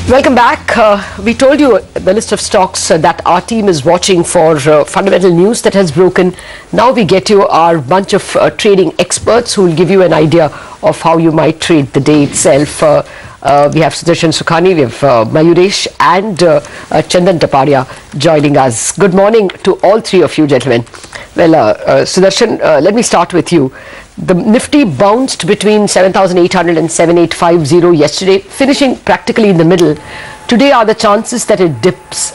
Welcome back. We told you the list of stocks that our team is watching for fundamental news that has broken. Now we get you our bunch of trading experts who will give you an idea of how you might trade the day itself. We have Sudarshan Sukhani, we have Mayuresh and Chandan Tapadia joining us. Good morning to all three of you gentlemen. Well, Sudarshan, let me start with you. The Nifty bounced between 7,800 and 7,850 yesterday, finishing practically in the middle. Today, are the chances that it dips,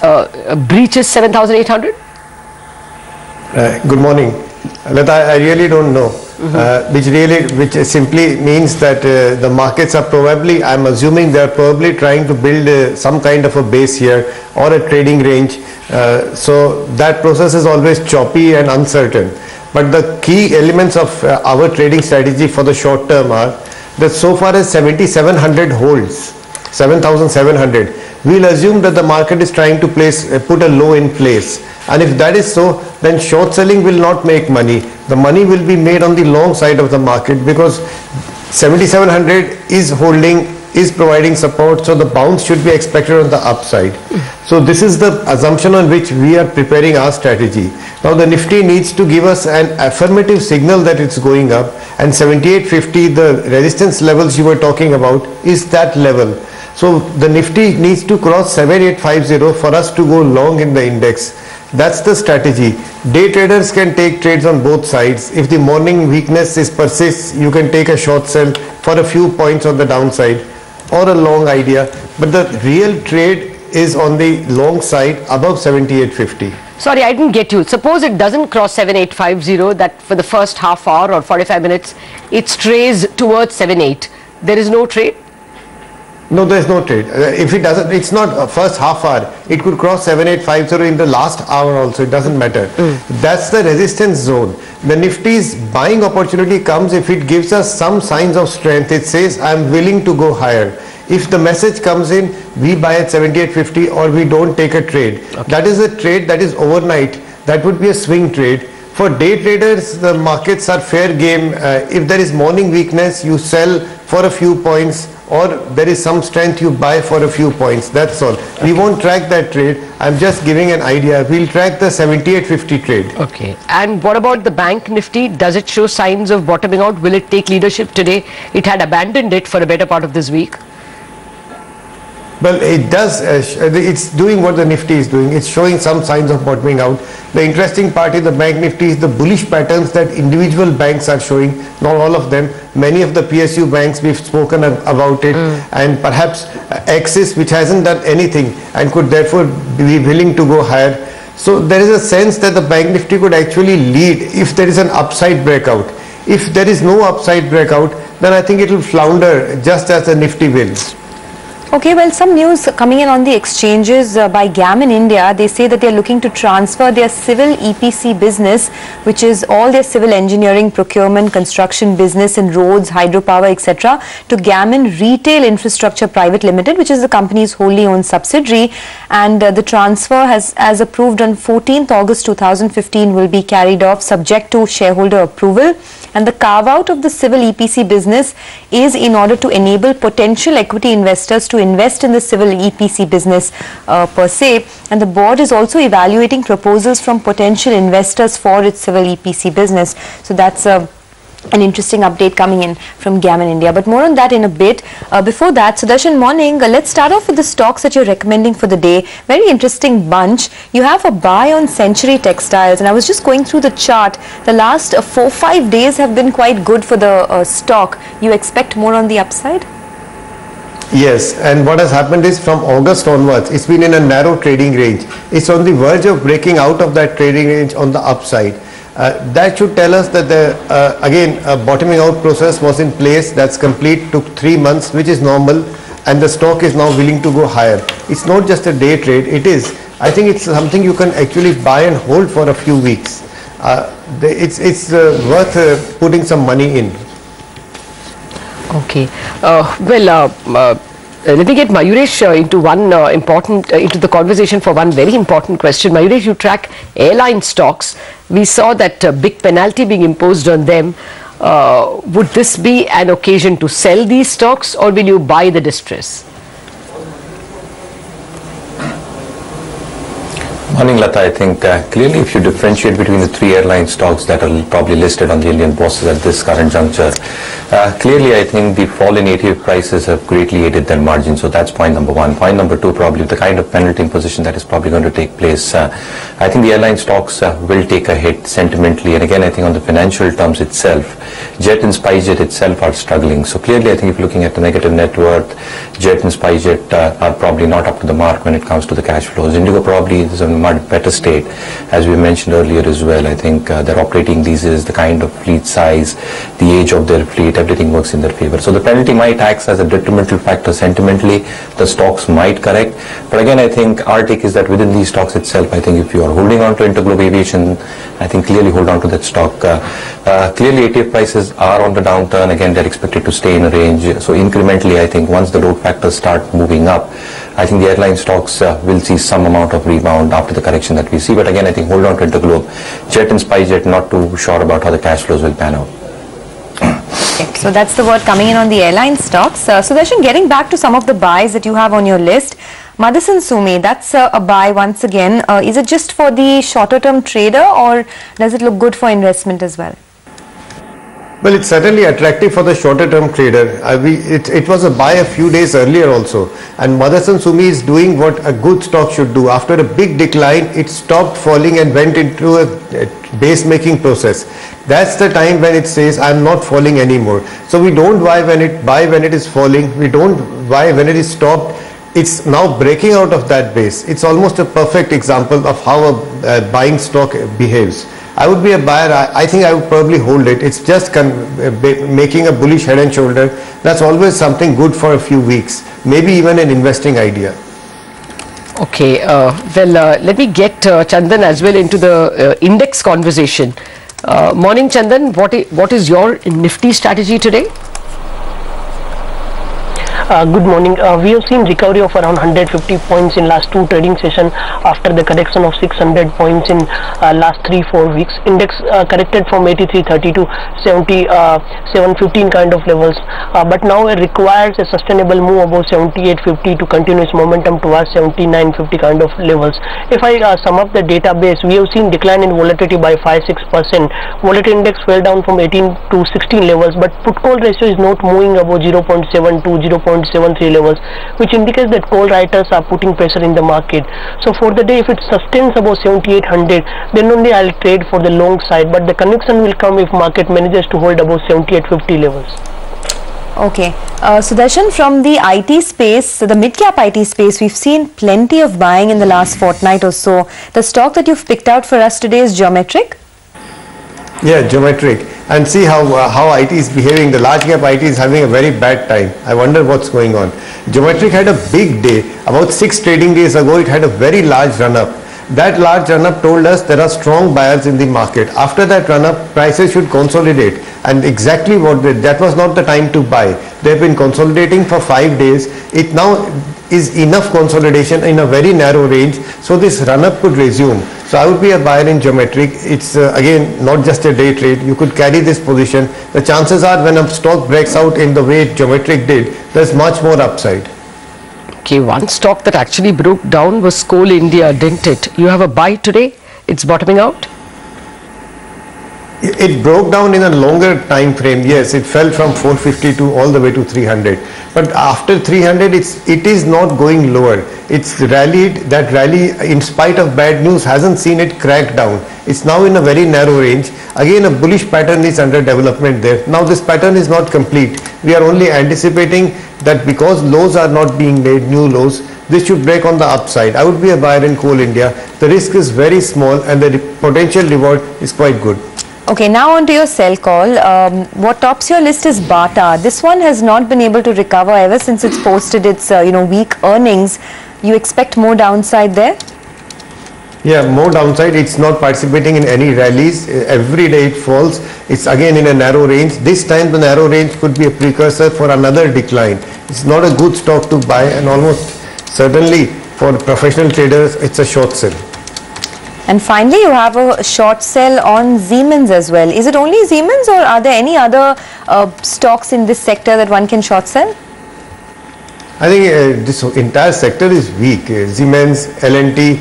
breaches 7,800? Good morning. Lata, I really don't know, which simply means that the markets are probably, I'm assuming they're probably trying to build some kind of a base here or a trading range. So that process is always choppy and uncertain. But the key elements of our trading strategy for the short term are that so far as 7,700 holds, 7,700, we'll assume that the market is trying to put a low in place. And if that is so, then short selling will not make money. The money will be made on the long side of the market because 7,700 is holding, is providing support, so the bounce should be expected on the upside. So this is the assumption on which we are preparing our strategy. Now the Nifty needs to give us an affirmative signal that it's going up, and 7850, the resistance levels you were talking about, is that level. So the Nifty needs to cross 7850 for us to go long in the index. That's the strategy. Day traders can take trades on both sides. If the morning weakness persists, you can take a short sell for a few points on the downside or a long idea, but the real trade is on the long side above 7850. Sorry, I didn't get you. Suppose it doesn't cross 7850, that for the first half hour or 45 minutes, it strays towards 78. There is no trade? No, there is no trade. If it doesn't, it's not a first half hour. It could cross 7850 in the last hour also. It doesn't matter. That's the resistance zone. The Nifty's buying opportunity comes if it gives us some signs of strength. It says, I'm willing to go higher. If the message comes in, we buy at 7850 or we don't take a trade. Okay. That is a trade that is overnight. That would be a swing trade. For day traders, the markets are fair game. If there is morning weakness, you sell for a few points, or there is some strength, you buy for a few points. That's all. Okay. We won't track that trade. I'm just giving an idea. We'll track the 7850 trade. Okay. And what about the bank Nifty? Does it show signs of bottoming out? Will it take leadership today? It had abandoned it for a better part of this week. Well, it does, it's doing what the Nifty is doing. It's showing some signs of bottoming out. The interesting part in the bank Nifty is the bullish patterns that individual banks are showing. Not all of them. Many of the PSU banks, we've spoken about it. And perhaps Axis, which hasn't done anything and could therefore be willing to go higher. So there is a sense that the bank Nifty could actually lead if there is an upside breakout. If there is no upside breakout, then I think it will flounder just as the Nifty will. Okay, well, some news coming in on the exchanges by Gammon India. They say that they are looking to transfer their civil EPC business, which is all their civil engineering, procurement, construction business in roads, hydropower, etc., to Gammon Retail Infrastructure Private Limited, which is the company's wholly owned subsidiary. And the transfer as approved on 14th August 2015 will be carried off subject to shareholder approval. And the carve out of the civil EPC business is in order to enable potential equity investors to invest in the civil EPC business per se. And the board is also evaluating proposals from potential investors for its civil EPC business. So that's an interesting update coming in from Gammon India. But more on that in a bit. Before that, Sudarshan, morning. Let's start off with the stocks that you're recommending for the day. Very interesting bunch. You have a buy on Century Textiles, and I was just going through the chart. The last 4-5 days have been quite good for the stock. You expect more on the upside? Yes, and what has happened is from August onwards, it's been in a narrow trading range. It's on the verge of breaking out of that trading range on the upside. That should tell us that again a bottoming out process was in place. That's complete, took 3 months, which is normal, and the stock is now willing to go higher. It's not just a day trade. I think it's something you can actually buy and hold for a few weeks. It's worth putting some money in. Okay. Let me get Mayuresh into the conversation for one very important question. Mayuresh, you track airline stocks. We saw that big penalty being imposed on them. Would this be an occasion to sell these stocks, or will you buy the distress? Morning, Lata. I think clearly if you differentiate between the three airline stocks that are probably listed on the Indian bourses at this current juncture, clearly I think the fall in ATF prices have greatly aided their margin. So that's point number one. Point number two, probably the kind of penalty imposition that is probably going to take place. I think the airline stocks will take a hit sentimentally. And again, I think on the financial terms itself, Jet and SpiceJet itself are struggling. So clearly I think if you're looking at the negative net worth, Jet and SpiceJet are probably not up to the mark when it comes to the cash flows. Indigo probably is in a much better state, as we mentioned earlier as well. I think their operating leases, the kind of fleet size, the age of their fleet, everything works in their favor. So the penalty might act as a detrimental factor sentimentally. The stocks might correct. But again, I think our take is that within these stocks itself, I think if you are holding on to Interglobe Aviation, I think clearly hold on to that stock. Clearly ATF prices are on the downturn. Again, they're expected to stay in a range. So incrementally, I think once the load factors start moving up, I think the airline stocks will see some amount of rebound after the correction that we see. But again, I think hold on to Interglobe. Jet and SpiceJet, not too sure about how the cash flows will pan out. Okay, so that's the word coming in on the airline stocks. Sudarshan, getting back to some of the buys that you have on your list, Motherson Sumi, that's a buy once again. Is it just for the shorter term trader, or does it look good for investment as well? Well, it's certainly attractive for the shorter term trader. It was a buy a few days earlier also, and Motherson Sumi is doing what a good stock should do. After a big decline, it stopped falling and went into a base making process. That's the time when it says I'm not falling anymore. So we don't buy when it is falling. We don't buy when it is stopped. It's now breaking out of that base. It's almost a perfect example of how a buying stock behaves. I would be a buyer. I think I would probably hold it. It's just making a bullish head and shoulder. That's always something good for a few weeks, maybe even an investing idea. Okay, let me get Chandan as well into the index conversation. Morning, Chandan. What is your Nifty strategy today? Good morning. We have seen recovery of around 150 points in last two trading session after the correction of 600 points in last 3-4 weeks. Index corrected from 83.30 to 77.15 kind of levels, but now it requires a sustainable move above 78.50 to continue its momentum towards 79.50 kind of levels. If I sum up the database, we have seen decline in volatility by 5-6%. Volatility index fell down from 18 to 16 levels, but put call ratio is not moving above 0.7 to 0.73 levels, which indicates that call writers are putting pressure in the market. So for the day, if it sustains above 7800, then only I'll trade for the long side, but the conviction will come if market manages to hold above 78.50 levels. Okay, Sudarshan, from the IT space, the mid-cap IT space, we've seen plenty of buying in the last fortnight or so. The stock that you've picked out for us today is Geometric? Yeah, Geometric. And see how IT is behaving. The large cap IT is having a very bad time. I wonder what's going on. Geometric had a big day. About 6 trading days ago, it had a very large run-up. That large run-up told us there are strong buyers in the market. After that run-up, prices should consolidate. And exactly that was not the time to buy. They have been consolidating for 5 days. It now is enough consolidation in a very narrow range, so this run-up could resume. So I would be a buyer in Geometric. It's again not just a day trade. You could carry this position. The chances are when a stock breaks out in the way Geometric did, there's much more upside. Okay, one stock that actually broke down was Coal India, didn't it? You have a buy today? It's bottoming out? It broke down in a longer time frame. Yes, it fell from 452 all the way to 300. But after 300, it is not going lower. It's rallied. That rally, in spite of bad news, hasn't seen it crack down. It's now in a very narrow range. Again, a bullish pattern is under development there. Now this pattern is not complete. We are only anticipating that because lows are not being made, new lows, this should break on the upside. I would be a buyer in Coal India. The risk is very small and the potential reward is quite good. Okay, now on to your sell call. What tops your list is Bata. This one has not been able to recover ever since it's posted its weak earnings. You expect more downside there? Yeah, more downside. It's not participating in any rallies. Every day it falls. It's again in a narrow range. This time the narrow range could be a precursor for another decline. It's not a good stock to buy, and almost certainly for professional traders it's a short sell. And finally, you have a short sell on Siemens as well. Is it only Siemens, or are there any other stocks in this sector that one can short sell? I think this entire sector is weak. Siemens, L&T,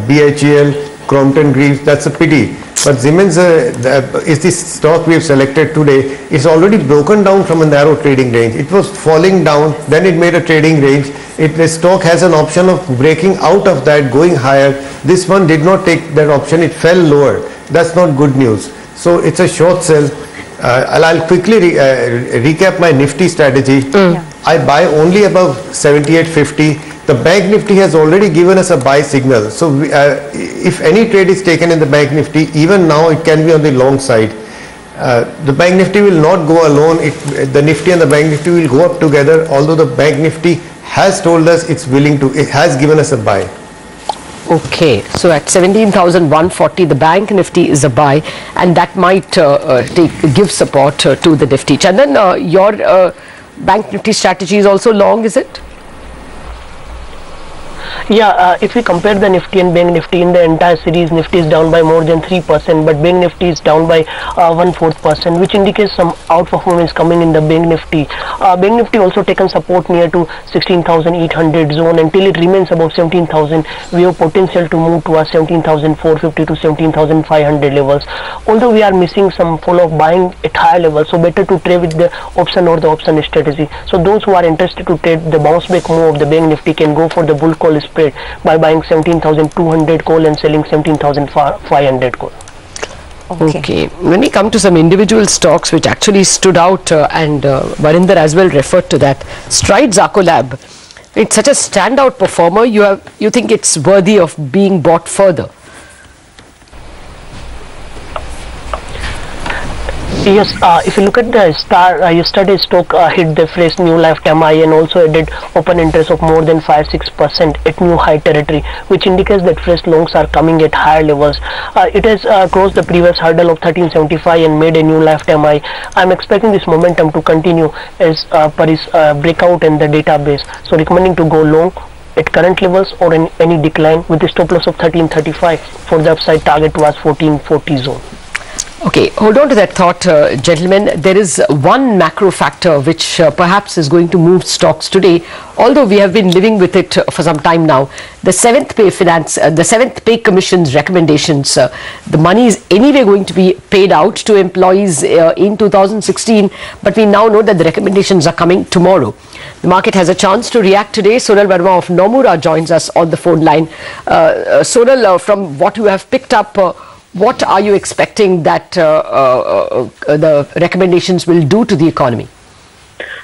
BHEL, Crompton Greaves, that's a pity. But Siemens is the stock we have selected today. It's already broken down from a narrow trading range. It was falling down, then it made a trading range. The stock has an option of breaking out of that, going higher. This one did not take that option, it fell lower. That's not good news. So it's a short sell. I'll quickly recap my Nifty strategy. I buy only above 78.50. The Bank Nifty has already given us a buy signal. So if any trade is taken in the Bank Nifty, even now it can be on the long side. The Bank Nifty will not go alone. The Nifty and the Bank Nifty will go up together, although the Bank Nifty has told us it has given us a buy. Okay, so at 17,140 the Bank Nifty is a buy, and that might give support to the Nifty. Chandan, your Bank Nifty strategy is also long, is it? Yeah, if we compare the Nifty and Bank Nifty in the entire series, Nifty is down by more than 3%, but Bank Nifty is down by 1/4%, which indicates some outperformance coming in the Bank Nifty. Bank Nifty also taken support near to 16,800 zone. Until it remains above 17,000, we have potential to move towards 17,450 to 17,500 levels. Although we are missing some follow-up buying at higher levels, so better to trade with the option or the option strategy. So those who are interested to trade the bounce back move of the Bank Nifty can go for the bull call spread by buying 17,200 call and selling 17,500 call. Okay. When we come to some individual stocks which actually stood out, and Varinder as well referred to that, Stride Zacolab, it's such a standout performer. You think it's worthy of being bought further? Yes, if you look at the yesterday's stock hit the fresh new lifetime high and also added open interest of more than 5-6% at new high territory, which indicates that fresh longs are coming at higher levels. It has crossed the previous hurdle of 1375 and made a new lifetime high. I'm expecting this momentum to continue as per its breakout in the database. So recommending to go long at current levels or in any decline with a stop loss of 1335. For the upside, target was 1440 zone. Okay, hold on to that thought, gentlemen. There is one macro factor which perhaps is going to move stocks today, although we have been living with it for some time now. The seventh pay commission's recommendations. The money is anyway going to be paid out to employees in 2016, but we now know that the recommendations are coming tomorrow. The market has a chance to react today. Sonal Verma of Nomura joins us on the phone line. Sonal, from what you have picked up, what are you expecting that the recommendations will do to the economy?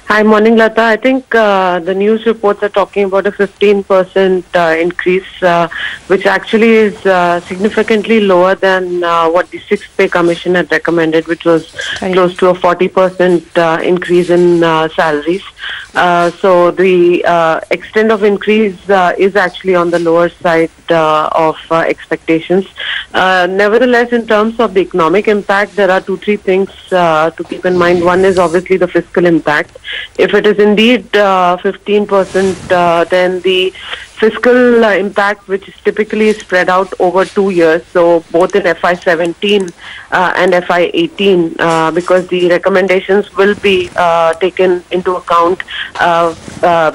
Hi, morning, Lata. I think the news reports are talking about a 15% increase, which actually is significantly lower than what the Sixth Pay Commission had recommended, which was close to a 40% increase in salaries. So the extent of increase is actually on the lower side of expectations. Nevertheless, in terms of the economic impact, there are 2-3 things to keep in mind. One is obviously the fiscal impact. If it is indeed 15%, then the fiscal impact, which is typically spread out over 2 years, so both in FY17 and FY18, because the recommendations will be taken into account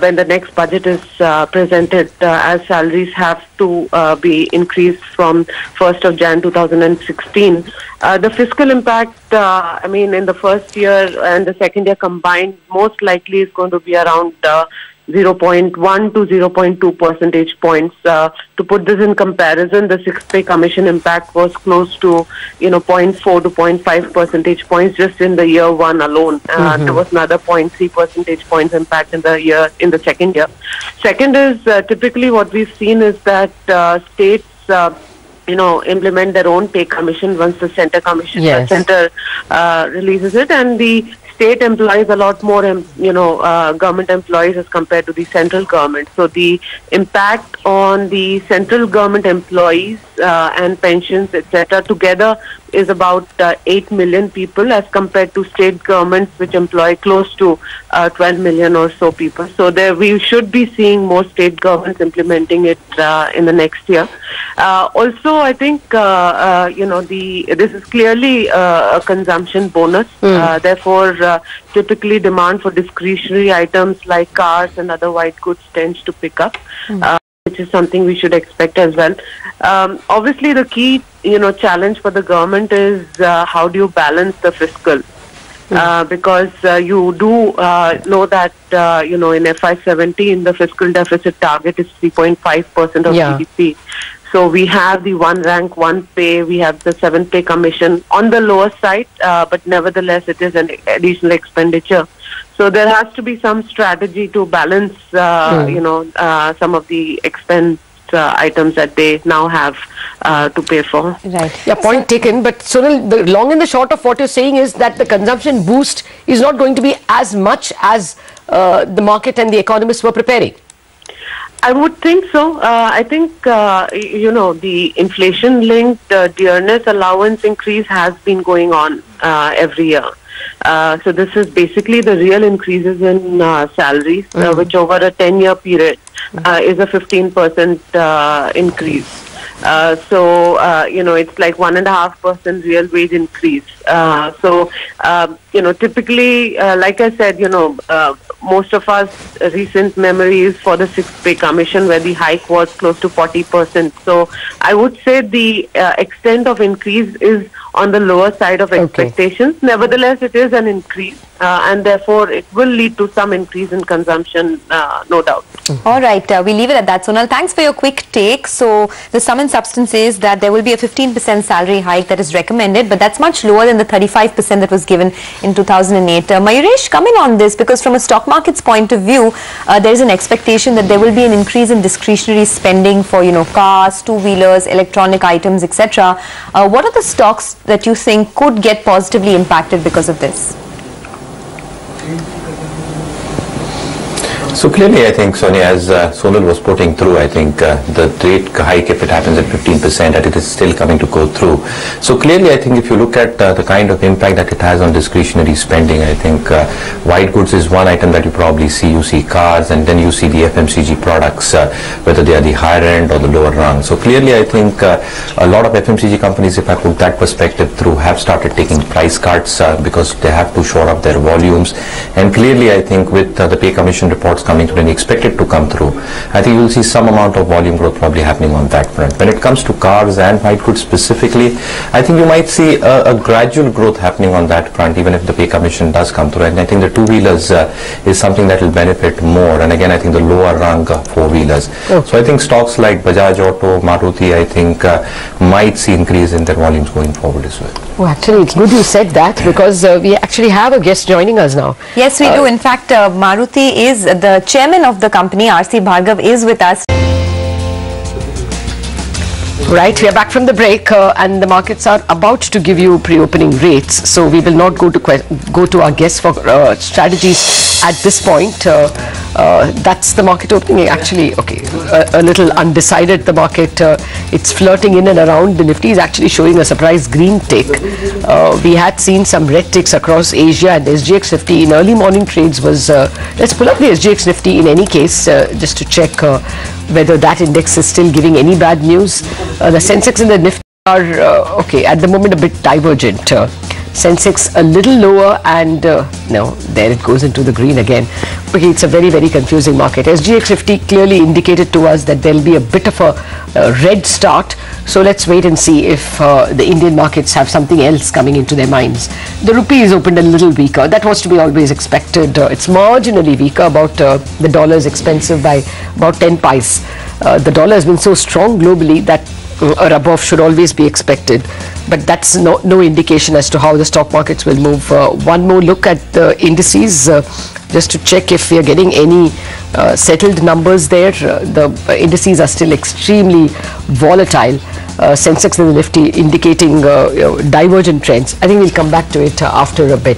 when the next budget is presented, as salaries have to be increased from 1st of Jan 2016. The fiscal impact, I mean, in the first year and the second year combined, most likely is going to be around 0.1 to 0.2 percentage points. To put this in comparison, the Sixth Pay Commission impact was close to 0.4 to 0.5 percentage points just in the year one alone. There was another 0.3 percentage points impact in the second year. Second is typically what we've seen is that states implement their own pay commission once the center commission, center releases it, and the state employs a lot more, government employees as compared to the central government. So the impact on the central government employees and pensions, etc., together is about 8 million people, as compared to state governments which employ close to 12 million or so people. So there we should be seeing more state governments implementing it in the next year. Also, I think this is clearly a consumption bonus. Therefore, typically demand for discretionary items like cars and other white goods tends to pick up. which is something we should expect as well. Obviously, the key, challenge for the government is how do you balance the fiscal? Because you do know that, in FY17, the fiscal deficit target is 3.5% of GDP. So we have the one rank, one pay, we have the 7th pay commission on the lower side, but nevertheless it is an additional expenditure. So there has to be some strategy to balance, some of the expense items that they now have to pay for. Right. Yeah, point taken. But Sonal, the long and the short of what you're saying is that the consumption boost is not going to be as much as the market and the economists were preparing. I would think so. I think, the inflation-linked dearness allowance increase has been going on every year. So this is basically the real increases in salaries, which over a 10-year period is a 15% increase. It's like 1.5% real wage increase. Typically, like I said, most of us recent memories for the 6th pay commission where the hike was close to 40%. So I would say the extent of increase is on the lower side of expectations. Nevertheless, it is an increase and therefore it will lead to some increase in consumption, no doubt. All right, we leave it at that. Sonal, thanks for your quick take. So the sum and substance is that there will be a 15% salary hike that is recommended, but that's much lower than the 35% that was given in 2008. Mayuresh, come in on this, because from a stock market's point of view, there is an expectation that there will be an increase in discretionary spending for, cars, two-wheelers, electronic items, etc. What are the stocks that you think could get positively impacted because of this? So clearly, I think, Sonia, as Sonal was putting through, I think the rate hike, if it happens at 15%, that it is still coming to go through. So clearly, I think if you look at the kind of impact that it has on discretionary spending, I think white goods is one item that you probably see. You see cars, and then you see the FMCG products, whether they are the higher end or the lower rung. So clearly, I think a lot of FMCG companies, if I put that perspective through, have started taking price cuts because they have to shore up their volumes. And clearly, I think with the pay commission reports coming through and expected to come through, I think you will see some amount of volume growth probably happening on that front. When it comes to cars and white goods specifically, I think you might see a gradual growth happening on that front, even if the pay commission does come through. And I think the two-wheelers is something that will benefit more. And again, I think the lower rung four-wheelers. So I think stocks like Bajaj Auto, Maruti, I think might see increase in their volumes going forward as well. Oh, actually, it's good you said that, because we actually have a guest joining us now. Yes, we do. In fact, Maruti is the chairman of the company, R.C. Bhargav, is with us. Right, we are back from the break and the markets are about to give you pre-opening rates. So we will not go to our guests for strategies at this point. That's the market opening. Actually, a little undecided, the market. It's flirting in and around. The Nifty is actually showing a surprise green tick. We had seen some red ticks across Asia, and SGX Nifty in early morning trades was, let's pull up the SGX Nifty in any case, just to check whether that index is still giving any bad news. The Sensex and the Nifty are, at the moment a bit divergent. Sensex a little lower, and no, there it goes into the green again. Okay, it's a very, very confusing market. SGX Nifty clearly indicated to us that there will be a bit of a red start. So let's wait and see if the Indian markets have something else coming into their minds. The rupee is opened a little weaker. That was to be always expected. It's marginally weaker. About the dollar is expensive by about 10 pies. The dollar has been so strong globally that or above should always be expected, but that's no indication as to how the stock markets will move. One more look at the indices just to check if we are getting any settled numbers there. The indices are still extremely volatile. Sensex and the Nifty indicating divergent trends. I think we'll come back to it after a bit.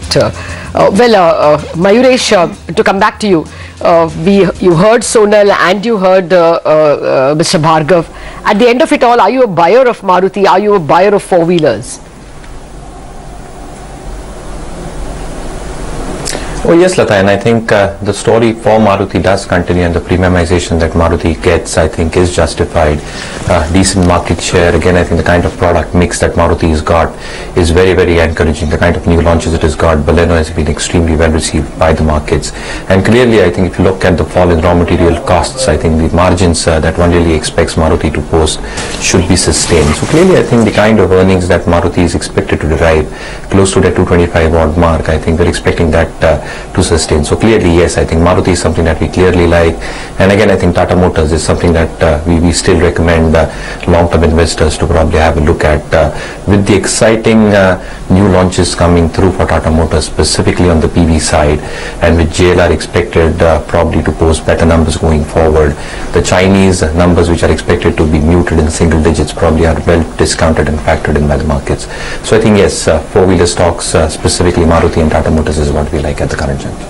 Mayuresh, to come back to you, you heard Sonal and you heard Mr. Bhargav. At the end of it all, are you a buyer of Maruti? Are you a buyer of four-wheelers? Oh yes, Lata, and I think the story for Maruti does continue, and the premiumization that Maruti gets, I think, is justified. Decent market share. Again, I think the kind of product mix that Maruti has got is very, very encouraging. The kind of new launches it has got, Baleno has been extremely well received by the markets. And clearly, I think if you look at the fall in raw material costs, I think the margins that one really expects Maruti to post should be sustained. So clearly, I think the kind of earnings that Maruti is expected to derive close to the 225 odd mark, I think we're expecting that to sustain. So clearly, yes, I think Maruti is something that we clearly like. And again, I think Tata Motors is something that we still recommend long-term investors to probably have a look at. With the exciting new launches coming through for Tata Motors, specifically on the PV side, and with JLR expected probably to post better numbers going forward. The Chinese numbers, which are expected to be muted in single digits, probably are well discounted and factored in by the markets. So I think, yes, four-wheeler stocks, specifically Maruti and Tata Motors, is what we like at the current juncture.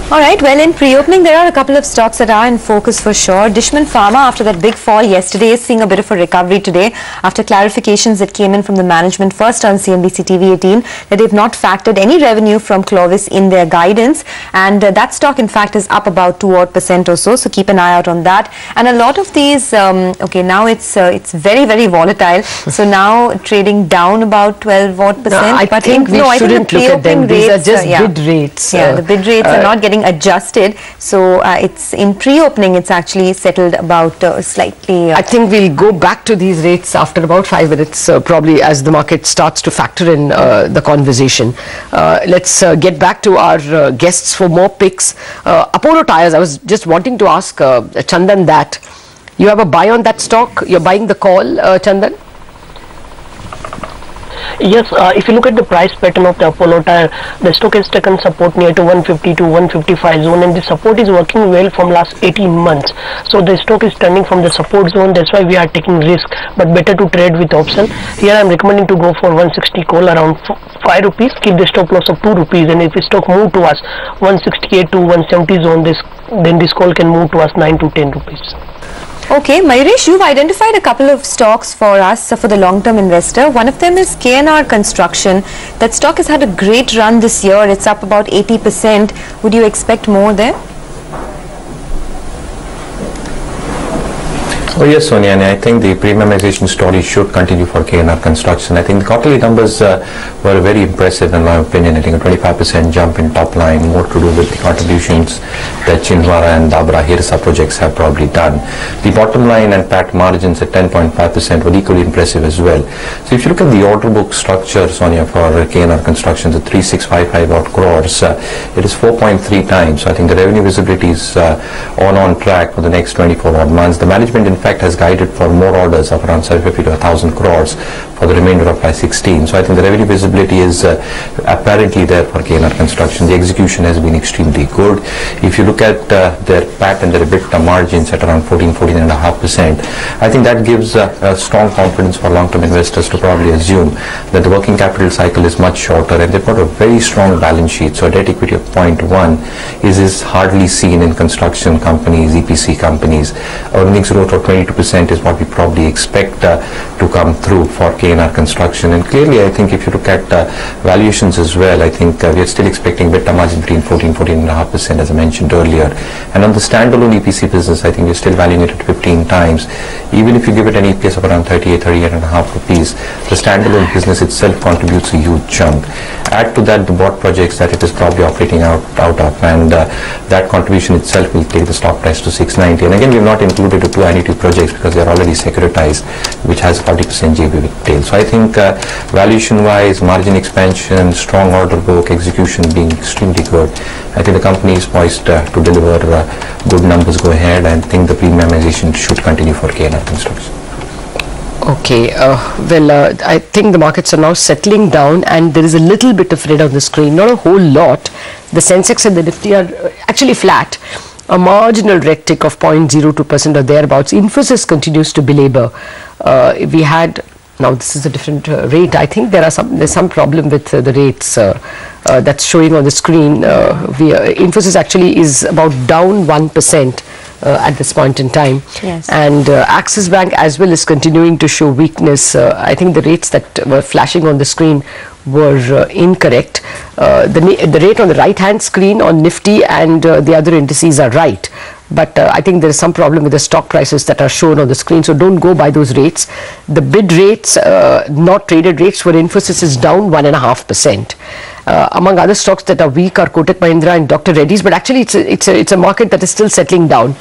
All right, well, in pre-opening, there are a couple of stocks that are in focus for sure. Dishman Pharma, after that big fall yesterday, is seeing a bit of a recovery today after clarifications that came in from the management first on CNBC TV 18 that they've not factored any revenue from Clovis in their guidance. And that stock, in fact, is up about 2% or so. So keep an eye out on that. And a lot of these, okay, now it's very, very volatile. So now trading down about 12% I think we shouldn't look at them. These are just bid rates. Yeah, the bid rates are not getting adjusted, so it's in pre-opening it's actually settled about slightly. I think we'll go back to these rates after about 5 minutes, probably, as the market starts to factor in the conversation. Let's get back to our guests for more picks. Apollo Tyres, I was just wanting to ask Chandan that you have a buy on that stock. You're buying the call, Chandan? Yes, if you look at the price pattern of the Apollo Tyre, the stock has taken support near to 150 to 155 zone, and the support is working well from last 18 months. So the stock is turning from the support zone. That's why we are taking risk, but better to trade with option. Here I am recommending to go for 160 call around 5 rupees, keep the stop loss of 2 rupees, and if the stock move to us 168 to 170 zone, then this call can move to us 9 to 10 rupees. Okay, Mayuresh, you've identified a couple of stocks for us for the long-term investor. One of them is KNR Construction. That stock has had a great run this year. It's up about 80%. Would you expect more there? Oh yes, Sonia, and I think the premiumization story should continue for KNR Construction. I think the quarterly numbers were very impressive in my opinion. I think a 25% jump in top line, more to do with the contributions that Chhindwara and Dabra Hirsa projects have probably done. The bottom line and PAT margins at 10.5% were equally impressive as well. So if you look at the order book structure, Sonia, for KNR Construction, the 3655 odd crores, it is 4.3 times. So I think the revenue visibility is on track for the next 24 odd months. The management, in fact, has guided for more orders of around 750 to 1,000 crores for the remainder of FY16. So I think the revenue visibility is apparently there for KNR Construction. The execution has been extremely good. If you look at their PAT and their EBITDA margins at around 14.5%, I think that gives a strong confidence for long-term investors to probably assume that the working capital cycle is much shorter, and they've got a very strong balance sheet. So a debt equity of 0.1 is hardly seen in construction companies, EPC companies. Earnings growth of 22% is what we probably expect to come through for KNR Construction. And clearly, I think if you look at valuations as well, I think we are still expecting EBITDA margin between 14.5%, as I mentioned earlier. And on the standalone EPC business, I think we're still valuing it at 15 times. Even if you give it an EPS of around 38.5 rupees, the standalone business itself contributes a huge chunk. Add to that the BOT projects that it is probably operating out of, and that contribution itself will take the stock price to 690. And again, we have not included the two annuity projects because they are already securitized, which has 40% JV tail. So I think valuation-wise, margin expansion, strong order book, execution being extremely good, I think the company is poised to deliver good numbers go ahead, and I think the premiumization should continue for KNR Construction. Okay, well, I think the markets are now settling down, and there is a little bit of red on the screen, not a whole lot. The Sensex and the Nifty are actually flat. A marginal red tick of 0.02% or thereabouts. Infosys continues to belabor. We had, now this is a different rate. I think there's some problem with the rates that's showing on the screen. Infosys actually is about down 1%. At this point in time. Yes. And Axis Bank as well is continuing to show weakness. I think the rates that were flashing on the screen were incorrect. The rate on the right hand screen on Nifty and the other indices are right, but I think there is some problem with the stock prices that are shown on the screen, so don't go by those rates. The bid rates, not traded rates, for Infosys is down 1.5%. Among other stocks that are weak are Kotak Mahindra and Dr. Reddy's, but actually it's a market that is still settling down.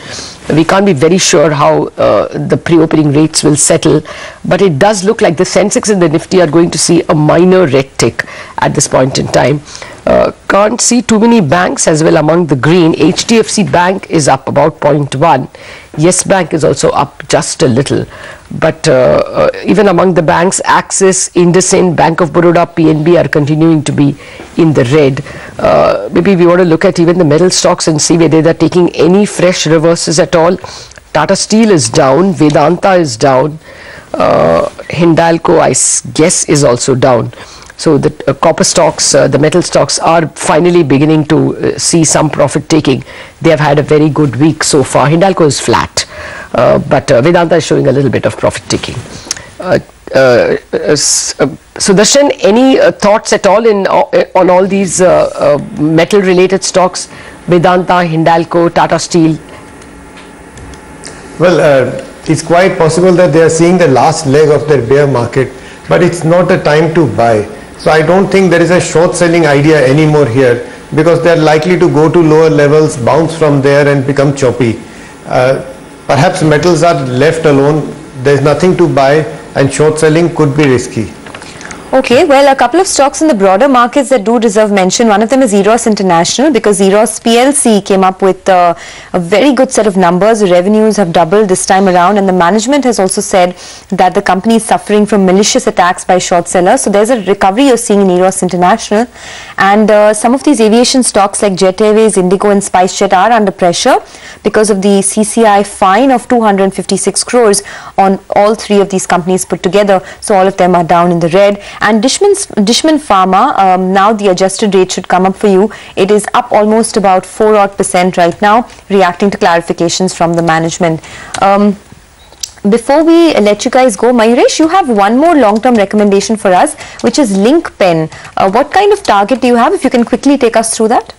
We can't be very sure how the pre-opening rates will settle, but it does look like the Sensex and the Nifty are going to see a minor red tick at this point in time. Can't see too many banks as well among the green. HDFC Bank is up about 0.1. Yes Bank is also up just a little, but even among the banks, Axis, IndusInd, Bank of Baroda, PNB are continuing to be in the red. Maybe we want to look at even the metal stocks and see whether they're taking any fresh reverses at all. Tata Steel is down, Vedanta is down, Hindalco I guess is also down. So the copper stocks, the metal stocks are finally beginning to see some profit taking. They have had a very good week so far. Hindalco is flat, but Vedanta is showing a little bit of profit taking. Sudarshan, any thoughts at all on all these metal related stocks? Vedanta, Hindalco, Tata Steel? Well, it's quite possible that they are seeing the last leg of their bear market, but it's not a time to buy. So I don't think there is a short selling idea anymore here, because they are likely to go to lower levels, bounce from there and become choppy. Perhaps metals are left alone, there is nothing to buy, and short selling could be risky. Okay, well, a couple of stocks in the broader markets that do deserve mention. One of them is Eros International, because Eros PLC came up with a very good set of numbers. The revenues have doubled this time around, and the management has also said that the company is suffering from malicious attacks by short sellers. So there's a recovery you're seeing in Eros International. And some of these aviation stocks like Jet Airways, Indigo and SpiceJet are under pressure because of the CCI fine of 256 crores on all three of these companies put together. So all of them are down in the red. And Dishman Pharma, now the adjusted rate should come up for you. It is up almost about 4% right now, reacting to clarifications from the management. Before we let you guys go, Mayuresh, you have one more long-term recommendation for us, which is LinkPen. What kind of target do you have? If you can quickly take us through that.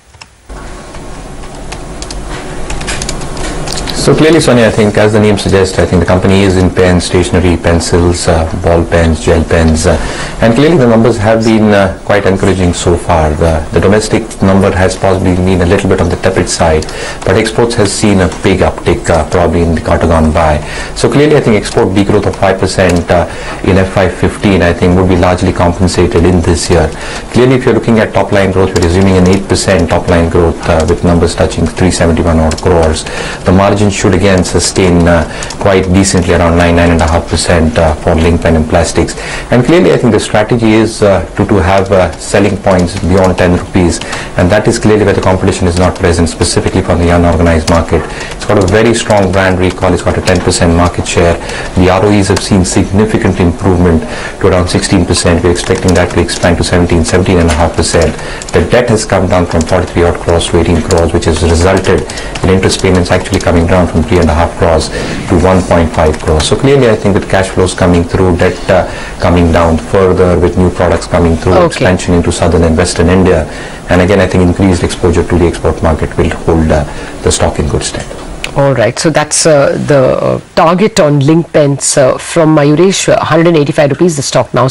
So clearly, Sonia, I think as the name suggests, I think the company is in pens, stationery, pencils, ball pens, gel pens, and clearly the numbers have been quite encouraging so far. The domestic number has possibly been a little bit on the tepid side, but exports has seen a big uptick probably in the quarter gone by. So clearly, I think export degrowth of 5% in FY15, I think would be largely compensated in this year. Clearly, if you're looking at top line growth, we're assuming an 8% top line growth with numbers touching 371 odd crores. The margin should again sustain quite decently around 9.5% for LinkPen and plastics. And clearly, I think the strategy is to have selling points beyond 10 rupees, and that is clearly where the competition is not present, specifically from the unorganized market. It's got a very strong brand recall. It's got a 10% market share. The ROEs have seen significant improvement to around 16%. We're expecting that to expand to 17.5%. The debt has come down from 43 odd crores to 18 crores, which has resulted in interest payments actually coming down from 3.5 crores to 1.5 crores. So clearly, I think with cash flows coming through, debt coming down further, with new products coming through, expansion into southern and western India, and again, I think increased exposure to the export market will hold the stock in good stead. All right, so that's the target on LinkPens from Mayuresh, 185 rupees. The stock now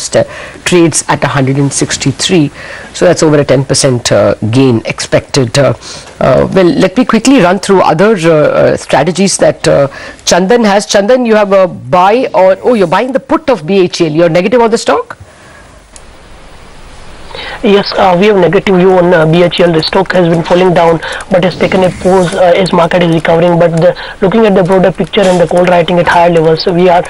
trades at 163. So that's over a 10% gain expected. Well, let me quickly run through other strategies that Chandan has. Chandan, you have a buy or, oh, you're buying the put of BHEL. You're negative on the stock? Yes, we have negative view on BHEL. The stock has been falling down, but has taken a pause as market is recovering. But looking at the broader picture and the call writing at higher levels, we are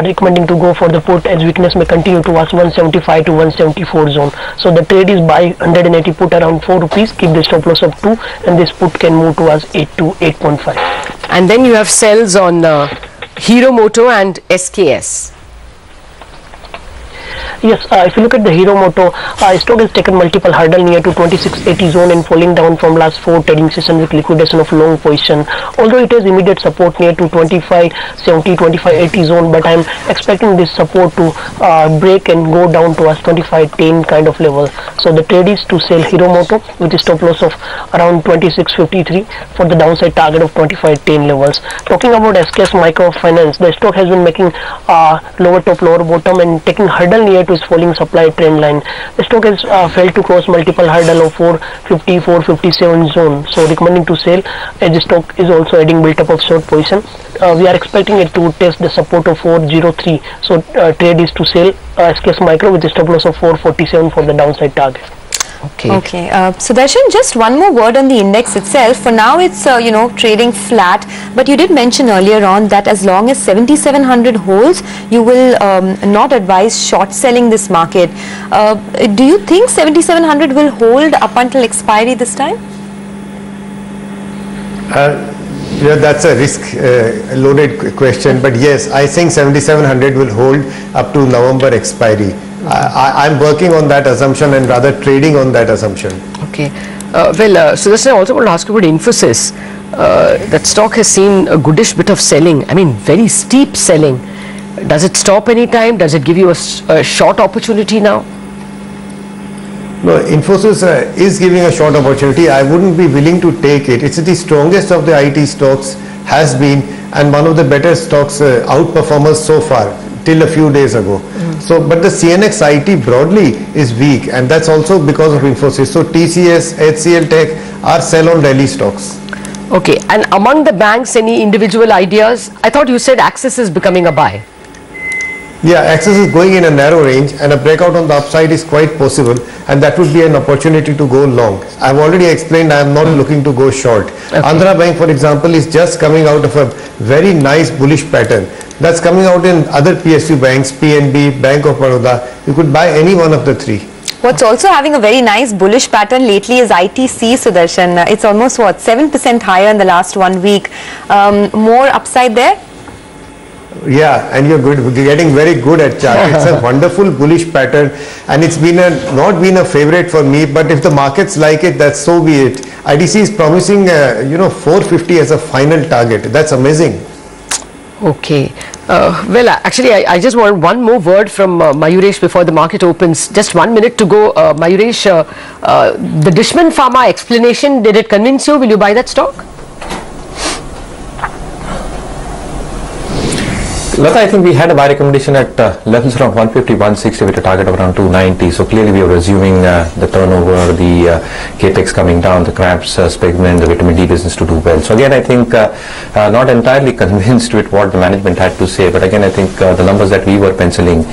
recommending to go for the put, as weakness may continue towards 175 to 174 zone. So the trade is buy 180 put around 4 rupees. Keep the stop loss of 2, and this put can move towards 8 to 8.5. And then you have sells on Hero Moto and SKS. Yes, if you look at the Hero Moto, stock has taken multiple hurdle near to 2680 zone and falling down from last 4 trading sessions with liquidation of long position. Although it has immediate support near to 2570, 2580 zone, but I'm expecting this support to break and go down to us 2510 kind of level. So the trade is to sell Hero Moto with a stop loss of around 2653 for the downside target of 2510 levels. Talking about SKS Microfinance, the stock has been making lower top, lower bottom and taking hurdle near to its falling supply trend line. The stock has failed to cross multiple hurdle of 450, 457 zone. So recommending to sell as the stock is also adding built up of short position. We are expecting it to test the support of 403. So trade is to sell SKS Micro with a stop loss of 447 for the downside target. Okay. Sudarshan, just one more word on the index itself. For now, it's trading flat. But you did mention earlier on that as long as 7700 holds, you will not advise short selling this market. Do you think 7700 will hold up until expiry this time? Yeah, that's a risk loaded question. But yes, I think 7700 will hold up to November expiry. I'm working on that assumption and rather trading on that assumption. Okay. Sudarshan, I also want to ask you about Infosys. That stock has seen a goodish bit of selling. I mean, very steep selling. Does it stop any time? Does it give you a short opportunity now? No, Infosys is giving a short opportunity. I wouldn't be willing to take it. It's the strongest of the IT stocks, has been, and one of the better stocks, outperformers so far, till a few days ago. So, but the CNX IT broadly is weak, and that's also because of Infosys. So TCS, HCL Tech are sell on Delhi stocks. Okay, and among the banks, any individual ideas? I thought you said Axis is becoming a buy. Yeah, Axis is going in a narrow range, and a breakout on the upside is quite possible, and that would be an opportunity to go long. I've already explained I am not looking to go short. Okay. Andhra Bank, for example, is just coming out of a very nice bullish pattern. That's coming out in other PSU banks, PNB, Bank of Baroda. You could buy any one of the three. What's also having a very nice bullish pattern lately is ITC, Sudarshan. It's almost 7% higher in the last 1 week. More upside there? Yeah, and you're getting very good at chart. It's a wonderful bullish pattern, and it's been not been a favorite for me. But if the markets like it, that's so be it. ITC is promising 450 as a final target. That's amazing. Okay. Actually, I just want one more word from Mayuresh before the market opens. Just 1 minute to go. Mayuresh, the Dishman Pharma explanation, did it convince you? Will you buy that stock? Lata, I think we had a buy recommendation at levels around 150, 160 with a target of around 290. So clearly we are assuming the turnover, the capex coming down, the CRAMS segment, the vitamin D business to do well. So again, I think not entirely convinced with what the management had to say, but again, I think the numbers that we were penciling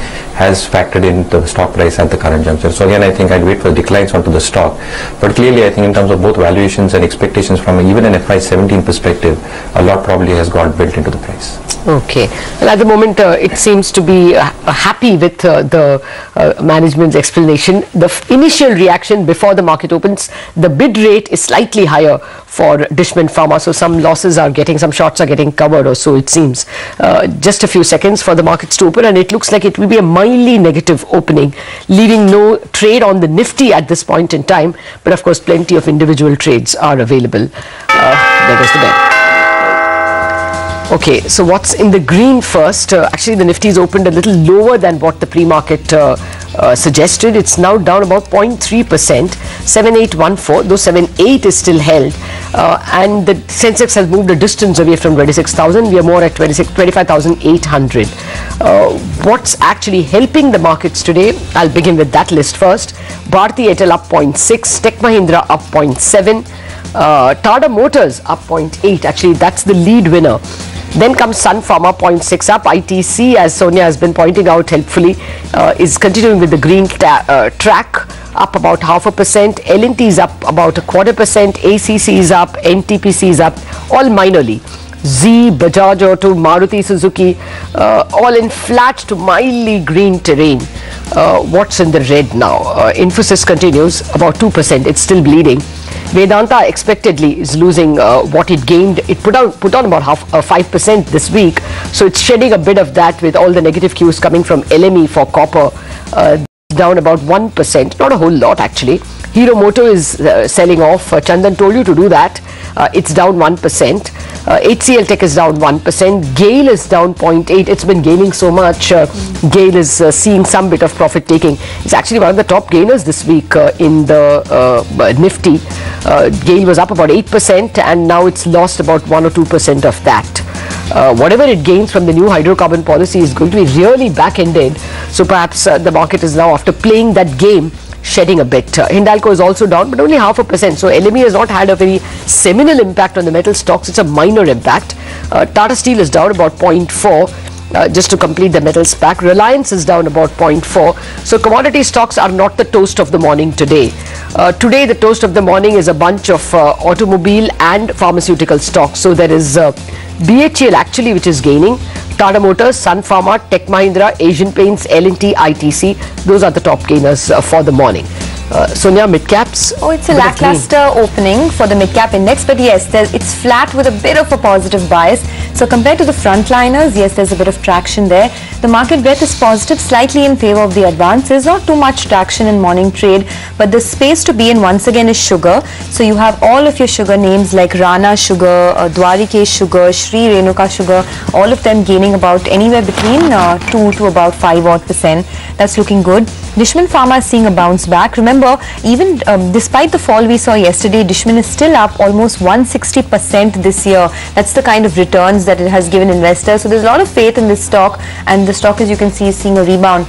has factored in the stock price at the current juncture. So again, I think I'd wait for declines onto the stock. But clearly, I think in terms of both valuations and expectations from even an FY17 perspective, a lot probably has got built into the price. Okay. Well, at the moment, it seems to be happy with the management's explanation. The initial reaction before the market opens, the bid rate is slightly higher for Dishman Pharma. So some losses are getting, some shorts are getting covered, or so it seems. Just a few seconds for the markets to open, and it looks like it will be a mildly negative opening, leaving no trade on the Nifty at this point in time. But of course, plenty of individual trades are available. There goes the bell. Okay, so what's in the green first? Actually, the Nifty is opened a little lower than what the pre-market suggested. It's now down about 0.3%, 7814, though 78 is still held. And the Sensex has moved a distance away from 26,000. We are more at 25,800. What's actually helping the markets today? I'll begin with that list first. Bharti Airtel up 0.6, Tech Mahindra up 0.7, Tata Motors up 0.8. Actually, that's the lead winner. Then comes Sun Pharma 0.6 up. ITC, as Sonia has been pointing out helpfully, is continuing with the green track, up about 0.5%. L&T is up about 0.25%. ACC is up. NTPC is up, all minorly. Z, Bajaj Auto, Maruti Suzuki, all in flat to mildly green terrain. What's in the red now? Infosys continues about 2%. It's still bleeding. Vedanta expectedly is losing what it gained. It put on about 5% this week. So it's shedding a bit of that with all the negative cues coming from LME for copper. Down about 1%, not a whole lot actually. Hero Moto is selling off. Chandan told you to do that. It's down 1%. HCL Tech is down 1%. GAIL is down 0.8. It's been gaining so much. GAIL is seeing some bit of profit taking. It's actually one of the top gainers this week in the Nifty. GAIL was up about 8% and now it's lost about 1 or 2% of that. Whatever it gains from the new hydrocarbon policy is going to be really back-ended. So perhaps the market is now, after playing that game, shedding a bit. Hindalco is also down, but only 0.5%. So LME has not had a very seminal impact on the metal stocks. It's a minor impact. Tata Steel is down about 0.4. Just to complete the metals pack. Reliance is down about 0.4. So commodity stocks are not the toast of the morning today. Today the toast of the morning is a bunch of automobile and pharmaceutical stocks. So there is BHEL actually which is gaining. Tata Motors, Sun Pharma, Tech Mahindra, Asian Paints, L&T, ITC. Those are the top gainers for the morning. Sonia, mid-caps? Oh, it's a lackluster opening for the mid-cap index, but yes, it's flat with a bit of a positive bias. So compared to the frontliners, yes, there's a bit of traction there. The market breadth is positive, slightly in favor of the advances. Not too much traction in morning trade, but the space to be in once again is sugar. So you have all of your sugar names like Rana Sugar, Dwarikesh Sugar, Shri Renuka Sugar, all of them gaining about anywhere between 2 to about 5% odd. That's looking good. Dishman Pharma is seeing a bounce back. Remember, even despite the fall we saw yesterday, Dishman is still up almost 160% this year. That's the kind of returns that it has given investors. So there's a lot of faith in this stock, and the stock, as you can see, is seeing a rebound,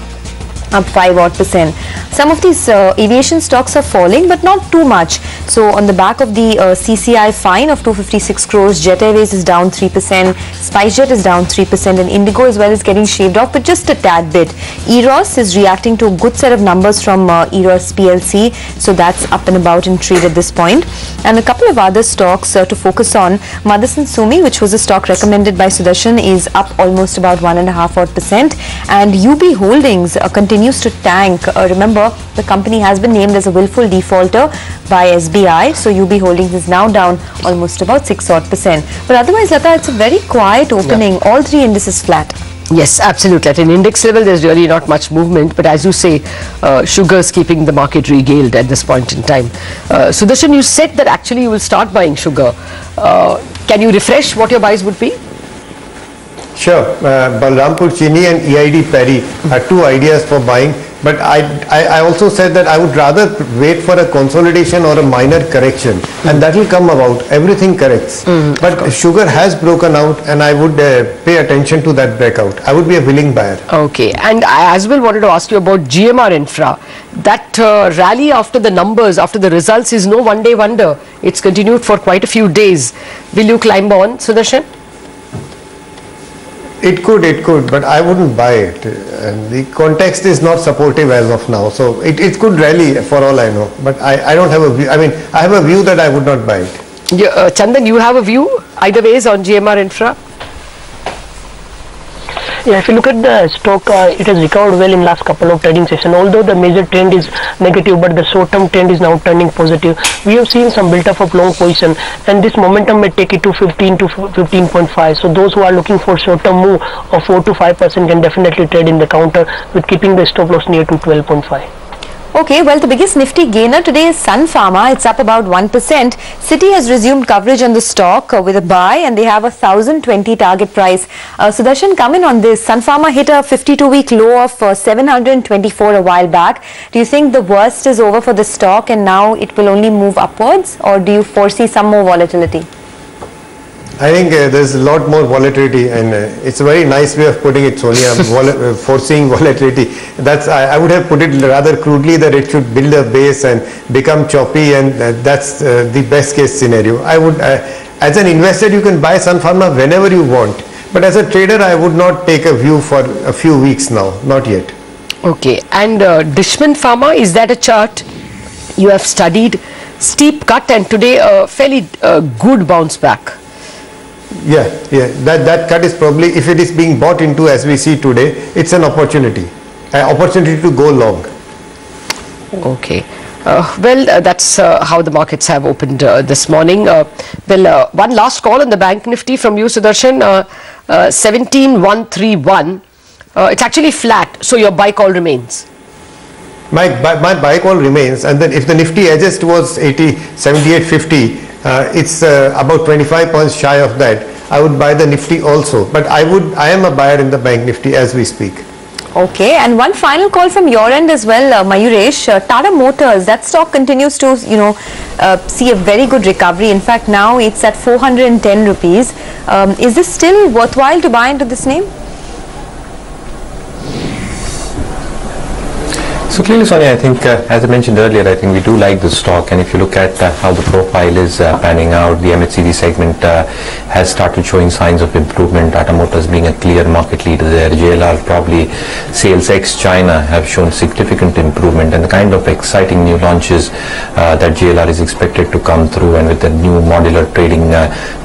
up 5% odd. Some of these aviation stocks are falling, but not too much. So on the back of the CCI fine of 256 crores, Jet Airways is down 3%, SpiceJet is down 3%, and Indigo as well is getting shaved off, but just a tad bit. Eros is reacting to a good set of numbers from Eros PLC, so that's up and about in trade at this point. And a couple of other stocks to focus on. Motherson Sumi, which was a stock recommended by Sudarshan, is up almost about 1.5%, and UB Holdings continues to tank. Remember, the company has been named as a willful defaulter by SBI, so UB Holdings is now down almost about 6% odd. But otherwise, Lata, it's a very quiet opening. All three indices flat. Yes, absolutely. At an index level, there's really not much movement. But as you say, sugar is keeping the market regaled at this point in time. Sudarshan, you said that actually you will start buying sugar. Can you refresh what your buys would be? Sure. Balrampur Chini and EID Perry are two ideas for buying. But I also said that I would rather wait for a consolidation or a minor correction, and that will come about. Everything corrects. But sugar has broken out, and I would pay attention to that breakout. I would be a willing buyer. Okay, and I as well wanted to ask you about GMR Infra. That rally after the numbers, after the results, is no one-day wonder. It's continued for quite a few days. Will you climb on, Sudarshan? It could, but I wouldn't buy it. And the context is not supportive as of now. So it could rally for all I know. But I don't have a view. I mean, I have a view that I would not buy it. Chandan, you have a view either ways on GMR Infra? Yeah, if you look at the stock, it has recovered well in last couple of trading sessions. Although the major trend is negative, but the short-term trend is now turning positive. We have seen some build-up of long position, and this momentum may take it to 15 to 15.5. So those who are looking for short-term move of 4 to 5% can definitely trade in the counter with keeping the stop loss near to 12.5. Okay, well, the biggest Nifty gainer today is Sun Pharma. It's up about 1%. Citi has resumed coverage on the stock with a buy, and they have a 1,020 target price. Sudarshan, come in on this. Sun Pharma hit a 52-week low of 724 a while back. Do you think the worst is over for the stock and now it will only move upwards, or do you foresee some more volatility? I think there's a lot more volatility, and it's a very nice way of putting it, Sonia. Foreseeing volatility. That's I would have put it rather crudely that it should build a base and become choppy, and that's the best case scenario. I would, as an investor, you can buy Sun Pharma whenever you want, but as a trader, I would not take a view for a few weeks now, not yet. Okay, and Dishman Pharma, is that a chart you have studied? Steep cut, and today a fairly good bounce back. Yeah, that cut is probably, if it is being bought into as we see today, it's an opportunity to go long. Okay. That's how the markets have opened this morning. One last call on the Bank Nifty from you, Sudarshan. 17,131. It's actually flat, so your buy call remains. My buy call remains, and then if the Nifty edges towards 78.50, it's about 25 points shy of that. I would buy the Nifty also, but I am a buyer in the Bank Nifty as we speak. Okay, and one final call from your end as well, Mayuresh. Tata Motors, that stock continues to, see a very good recovery. In fact, now it's at 410 rupees. Is this still worthwhile to buy into this name? So clearly, Sonia, I think, as I mentioned earlier, I think we do like the stock, and if you look at how the profile is panning out, the MHCV segment has started showing signs of improvement. Tata Motors being a clear market leader there. JLR probably sales ex-China have shown significant improvement, and the kind of exciting new launches that JLR is expected to come through, and with the new modular trading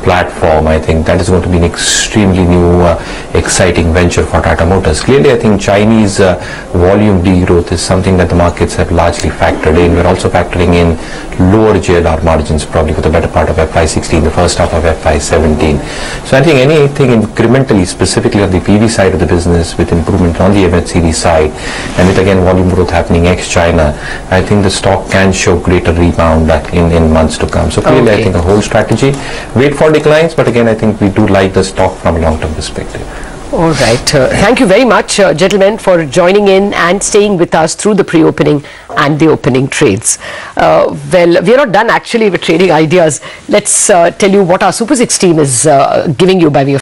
platform, I think that is going to be an extremely new, exciting venture for Tata Motors. Clearly, I think Chinese volume degrowth is something that the markets have largely factored in. We're also factoring in lower JLR margins probably for the better part of FY16, the first half of FY17. So I think anything incrementally, specifically on the PV side of the business, with improvement on the MHCV side, and with again volume growth happening ex-China, I think the stock can show greater rebound in months to come. So clearly, I think a whole strategy, wait for declines, but again, I think we do like the stock from a long-term perspective. All right. Thank you very much, gentlemen, for joining in and staying with us through the pre-opening and the opening trades. Well, we are not done actually with trading ideas. Let's tell you what our Super 6 team is giving you by way of